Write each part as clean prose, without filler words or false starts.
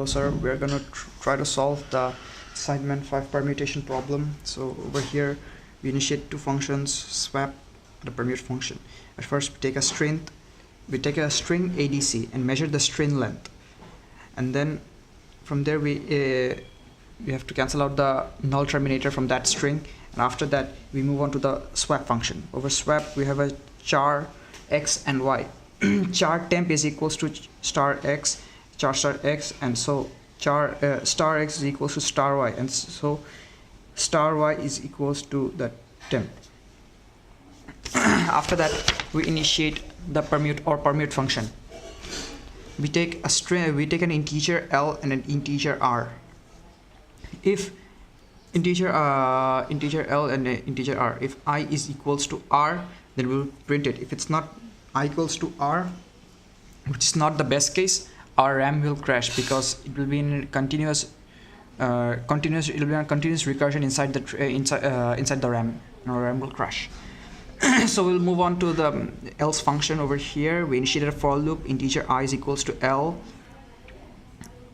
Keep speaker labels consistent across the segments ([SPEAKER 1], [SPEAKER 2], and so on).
[SPEAKER 1] Hello sir, we are going to try to solve the assignment 5 permutation problem. So over here we initiate two functions, swap the permute function. At first we take a string ADC and measure the string length, and then from there we have to cancel out the null terminator from that string, and after that we move on to the swap function. Over swap we have a char x and y. Char temp is equals to star x, char star x, and so char star x is equals to star y, and so star y is equals to the temp. After that we initiate the permute function. We take an integer L and an integer R. If integer L and integer R, if I is equals to R, then we will print it. If it's not I equals to R, which is not the best case, our RAM will crash because it will be in continuous recursion inside the RAM, and our RAM will crash. So we'll move on to the else function. Over here we initiated a for loop. Integer I is equals to L,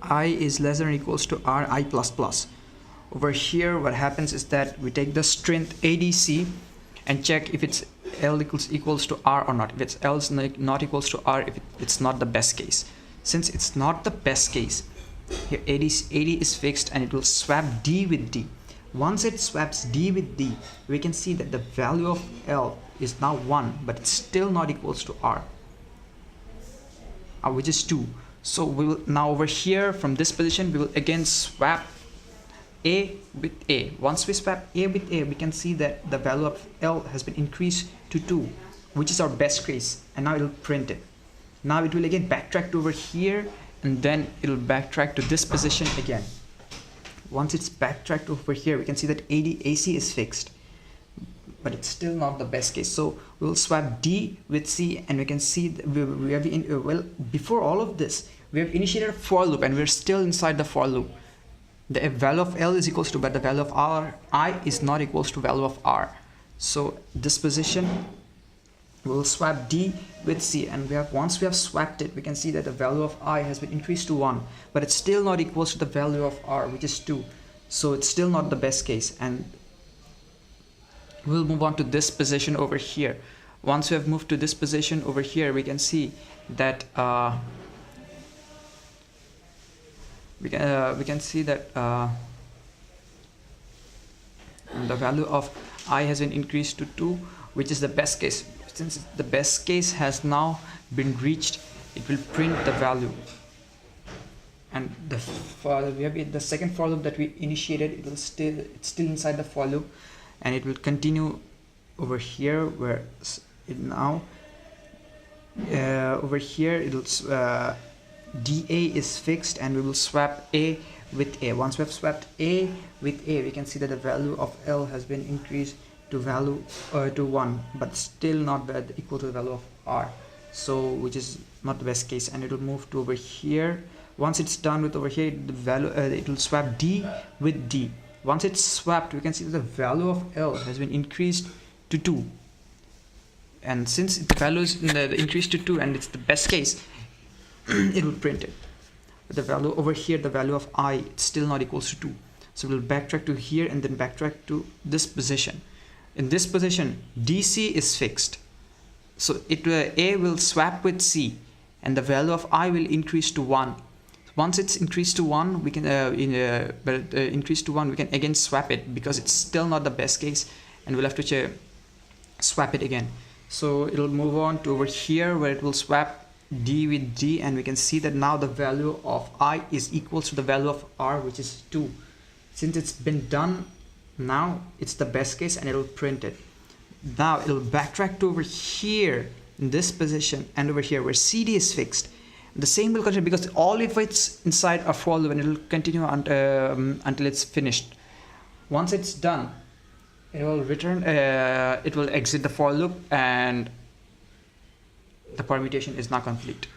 [SPEAKER 1] I is less than or equals to R I plus plus. Over here what happens is that we take the string ADC and check if it's L equals to R or not. If it's L is not equals to R, if it's not the best case. Since it's not the best case, here AD is fixed and it will swap D with D. Once it swaps D with D, we can see that the value of L is now 1, but it's still not equals to R, which is 2. So we will now over here from this position we will again swap A with A. Once we swap A with A, we can see that the value of L has been increased to 2, which is our best case, and now it will print it. Now it will again backtrack to over here, and then it will backtrack to this position again. Once it's backtracked over here, we can see that AC is fixed, but it's still not the best case. So we'll swap D with C, and we can see that we have before all of this we have initiated a for loop, and we're still inside the for loop. The value of L is equals to, but the value of I is not equals to value of R. So this position we'll swap D with C, and once we have swapped it, we can see that the value of I has been increased to 1, but it's still not equals to the value of R, which is 2. So it's still not the best case, and we'll move on to this position over here. Once we have moved to this position over here, we can see that the value of I has been increased to 2, which is the best case. Since the best case has now been reached, it will print the value. And we have the second for loop that we initiated. It's still inside the for loop, and it will continue over here where it now over here it'll DA is fixed, and we will swap A with A. Once we have swapped A with A, we can see that the value of L has been increased to value to 1, but still not equal to the value of R, so which is not the best case, and it will move to over here. Once it's done with over here, the value it will swap D with D. Once it's swapped, we can see that the value of L has been increased to 2, and since the value is increased to 2 and it's the best case, it will print it. But the value over here, the value of I, it's still not equals to 2, so we'll backtrack to here and then backtrack to this position. In this position, DC is fixed, so A will swap with C, and the value of I will increase to 1. Once it's increased to 1, we can increase to 1, we can again swap it because it's still not the best case, and we'll have to swap it again. So it'll move on to over here where it will swap D with D, and we can see that now the value of I is equals to the value of R, which is 2. Since it's been done, now it's the best case, and it will print it. Now it will backtrack to over here in this position and over here where CD is fixed. The same will continue because all of it's inside a for loop, and it will continue until it's finished. Once it's done, it will return. It will exit the for loop, and the permutation is now complete.